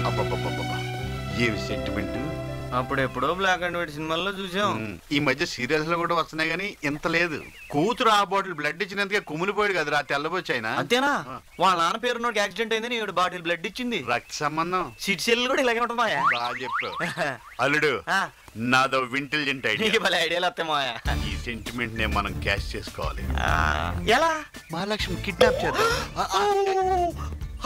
అబ్బబ్బబ్బబ్బా ఏమి సెంటిమెంట్. అప్పుడెప్పుడో బ్లాక్ అండ్ వైట్ సినిమాల్లో చూసాం. ఈ మధ్య సీరియల్స్ లో కూడా వస్తున్నాయి కానీ ఇంత లేదు. కూతురు ఆ బాటిల్ బ్లడ్ ఇచ్చినందుకే కుమిలిపోయాడు కదరా తెల్లబొచ్చి ఆయన. అంతేనా? వాళ్ళ నాన్న పేరు నోటికి యాక్సిడెంట్ అయిందని ఈవిడ బాటిల్ బ్లడ్ ఇచ్చింది. రక్త సంబంధం. సిట్ సెల్ కూడా ఇలాగే ఉంటుందా? బాగా చెప్పావు అల్లుడు. నాదో ఇంటెలిజెంట్ ఐడియాలు వస్తామాయా. ఈ సెంటిమెంట్ నే మనం క్యాష్ చేసుకోవాలి. ఎలా? మహాలక్ష్మి కిడ్నాప్ చేద్దాం.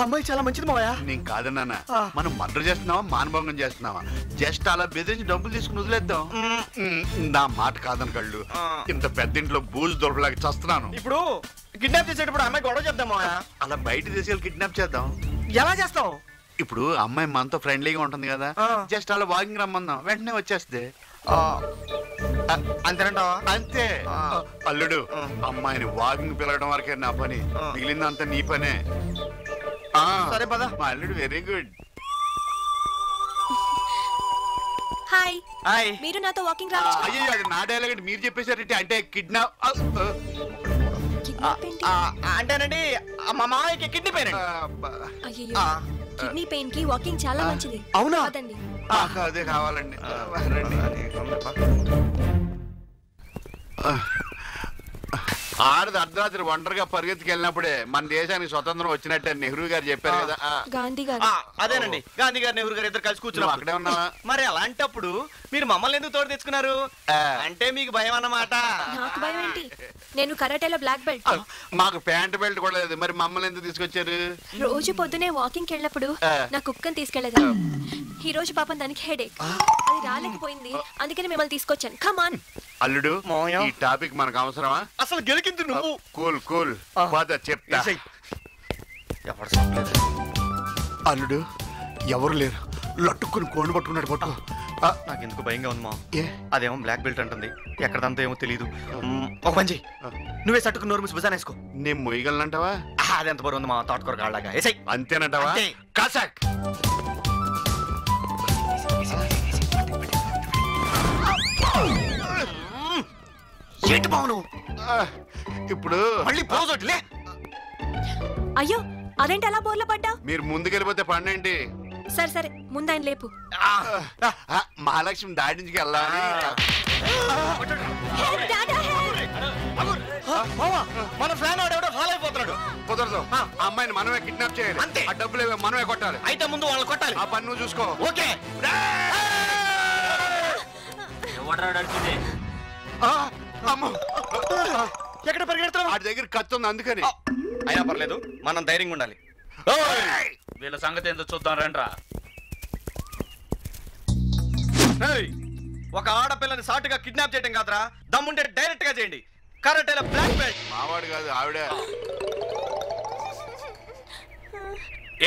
అమ్మాయి చాలా మంచిది మావయ్య. నేను కాదన్నా, మనం మర్డర్ చేస్తున్నావా మానభంగం చేస్తున్నావా? జస్ట్ అలా బెదిరించి డబ్బులు తీసుకుని వదిలేద్దాం. నా మాట కాదని కళ్ళు, ఇంత పెద్ద ఇంట్లో బూజు దొరకలాగా చస్తున్నాను. ఇప్పుడు కిడ్నాప్ చేసేటప్పుడు అమ్మాయి గొడవ చేద్దాం మావయ్య. అలా బయట తీసుకెళ్ళి కిడ్నాప్ చేద్దాం. ఎలా చేస్తాం? ఇప్పుడు అమ్మాయి మనతో ఫ్రెండ్లీగా ఉంటుంది కదా, జస్ట్ అలా వాకింగ్ రమ్మందాం, వెంటనే వచ్చేస్తే. అంతేనంటావా? అంతే. అల్లుడు, అమ్మాయిని వాకింగ్ పిలవడం వరకే నా పని, మిగిలిందంతా నీ పనే. సరే పద. మా అల్లుడు వెరీ గుడ్. హాయ్. హాయ్. మీరు నాతో వాకింగ్ రావచ్చు. అయ్యో అది నా డైలాగ్ మీరు చెప్పేశారంటే. అంటే కిడ్నాప్ అంటేనండి మా మామయ్యకి కిడ్నీ పెయిన్. అయ్యో, కిడ్నీ పెయిన్ కి వాకింగ్ చాలా మంచిది. అవునా? అదండి. అదే కావాలండి. ఆడది అర్ధరాత్రి ఒంటరిగా పరిగెత్తుకు వెళ్ళినప్పుడే మన దేశానికి స్వతంత్రం వచ్చినట్టే నెహ్రూ గారు చెప్పారు కదా. గాంధీ గారు. అదేనండి, గాంధీ గారు నెహ్రూ గారు ఇద్దరు కలిసి కూర్చున్నాం. అక్కడే ఉన్నావా? మరి అలాంటప్పుడు మీరు మమ్మల్ని ఎందుకు తోడు తెచ్చుకున్నారు? అంటే మీకు భయం అన్నమాట. నాకు భయం ఏంటి? నేను కరాటేలో బ్లాక్ బెల్ట్. మాకు ప్యాంట్ బెల్ట్ కూడా లేదు, మరి మమ్మల్ని ఎందుకు తీసుకొచ్చారు? రోజు పొద్దునే వాకింగ్ వెళ్ళినప్పుడు నా కుక్కని తీసుకెళ్లేదా. ఈ రోజు పాపం దానికి హెడేక్, అది రాలేకపోయింది, అందుకని మిమ్మల్ని తీసుకొచ్చాను. Come on. అల్లుడు, ఈ టాపిక్ మనకు అవసరమా? అసలు గెలికింది నువ్వు. కూల్ కూల్ పద చెప్తా. అల్లుడు, ఎవరు లేరు, లట్టుకుని కోండు పట్టుకున్నాడు. పట్టుకో. నాకు ఎందుకు భయంగా ఉంది మా. అదేమో బ్లాక్ బెల్ట్ అంటుంది, ఎక్కడదంతా ఏమో తెలీదు. ఒక మంచి నువ్వే సట్టుకుని నోరు మూసి భుజాన వేసుకో. నేను మొయ్యగలనంటావా? అది ఎంత బరువు ఉంది మా, తోటకూర కాళ్ళగా. అంతేనంటావా? కాసాక్. ఏంటి బావును ఇప్పుడు మళ్ళీ పోజొట్లే. అయ్యో, అదేంటి అలా బోర్ల పడ్డా? మీరు ముందుకెళ్ళిపోతే పండేంటి? సరే సరే, ముందు ఆయన లేపు. మహాలక్ష్మి దాడి నుంచి వెళ్ళాలి. మన ఫ్లాన్ ఎవడో ఫాలో అయిపోతున్నాడు. కుదరదు, అమ్మాయిని మనమే కిడ్నాప్ చేయాలి. అంతే. ఆ డబ్బులు మనమే కొట్టాలి. అయితే ముందు వాళ్ళు కొట్టాలి. ఆ పని నువ్వు చూసుకో. ఓకే. ఎక్కడ పరిగెడుతున్నావు? వాడి దగ్గర కత్తి ఉంది అందుకని. అయినా పర్లేదు, మనం ధైర్యంగా ఉండాలి. వీళ్ళ సంగతి ఏంటో చూద్దాం రండ్రా. ఒక ఆడపిల్లని సాటుగా కిడ్నాప్ చేయడం కాదురా, దమ్ముంటే డైరెక్ట్ గా చేయండి. కరాటేలో బ్లాక్ బెల్ట్. మావాడు కాదు ఆవిడ.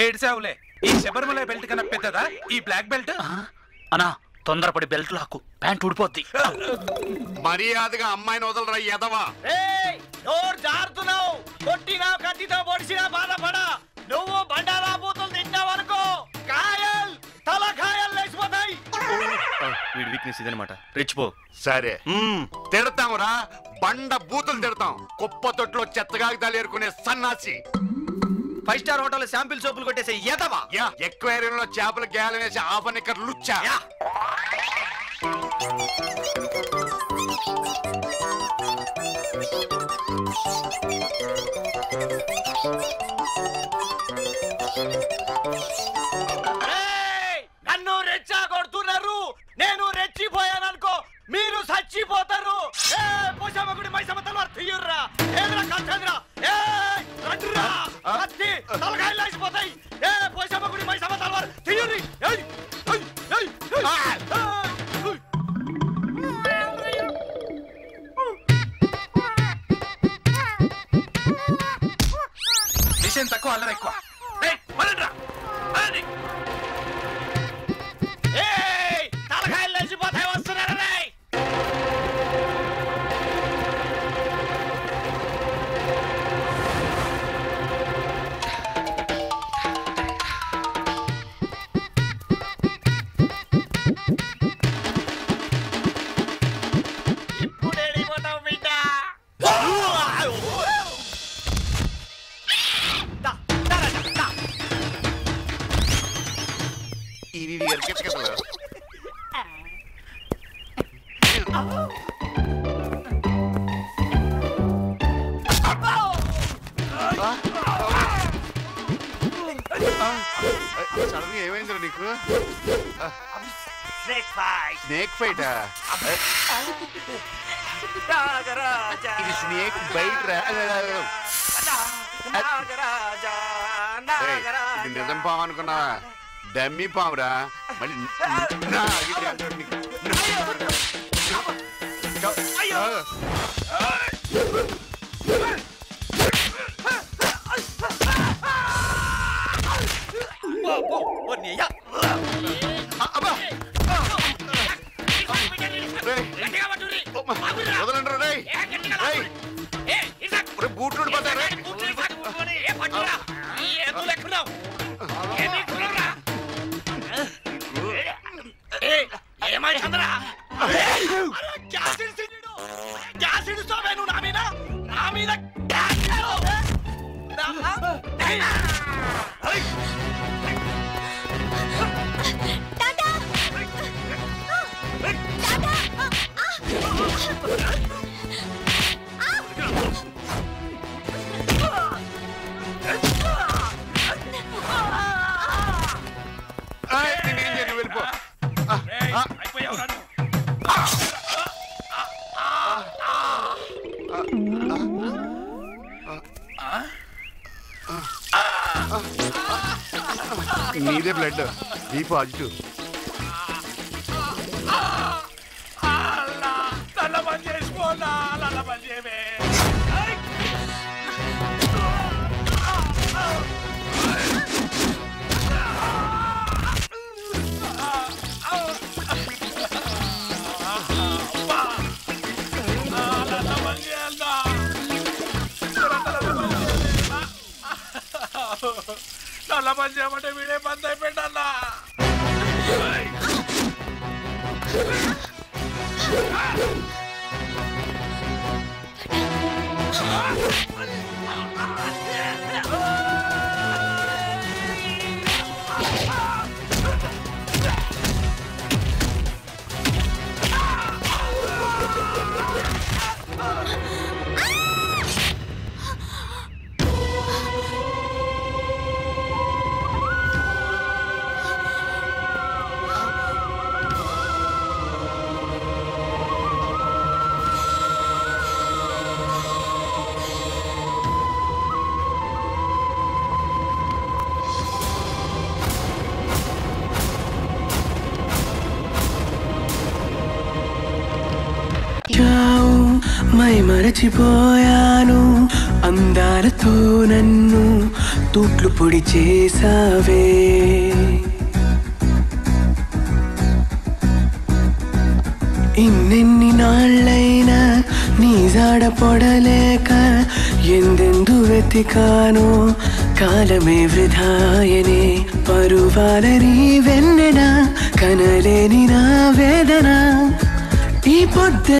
ఏడ్సావులే, ఈ శబరిమల బెల్ట్ కన్నా పెద్దదా ఈ బ్లాక్ బెల్ట్? అన్నా తొందరపడి బెల్ట్ లాక్కు, ప్యాంట్ ఊడిపోద్ది. మర్యాదగా అమ్మాయిని వదలరా ఎదవా. జారుతున్నావు, కొట్టినా కత్తితో పొడిచినా బాధపడా. నువ్వు బండారా బూతులు తింటావు అనుకో, కాయల్ తల కాయలు లేచిపోతాయి. వీడి వీక్నెస్ ఇదనమాట, రెచ్చిపో. సరే తిడతాంరా, బండ బూతులు తిడతాం. కుప్ప తొట్లో చెత్తగా తలేరుకునే సన్నాసి. 5 స్టార్ హోటల్ శాంపిల్ సోపులు కొట్టేసే ఎదవా. ఎక్వేరియంలో చేపలు గేలం వేసి ఆఫర్ ఇక్కడ లుచ్చా. నన్ను రెచ్చా కొడుతున్నారు, నేను రెచ్చిపోయాననుకో మీరు చచ్చిపోతారు. పోషామగుడి మైసమ్మ తలవారు తీయుర్రా. ఏదరా కట్టేదిరా, కత్తి తలకాయలు లేచిపోతాయి. పోషామగుడి మైసమ్మ తలవారు తీయుర్రి. విషయం తక్కువ అల్లరి ఎక్కువ. తలకాయలు లేచిపోతాయి, వస్తున్నారా? ఇది ఎరికెత్తుకెళ్ళ సడన్ గా ఏమైందిరా నీకు? స్నేక్ ఫైట్ ఇది స్నేక్ బైట్ రా. ఇది నిజం పాము అనుకున్నావా? డమ్మీ పామురా. మళ్ళీ బూట్లు వెళ్ళిపో. నీదే బ్లడ్, బి పాజిటివ్. నల్ల పని చేయమంటే వీడే బంద్ అయిపోయిందన్నా. మై మరచిపోయాను అందాలతో నన్ను తూట్లు పొడి చేసావే. ఇన్నెన్ని నాళ్ళైనా నీ జాడ పొడలేక ఎందెందు వెతికానో కాలమే వృధాయనే. పరువాలని వెన్నెన కనలేని నా వేదన ఈ పొద్దు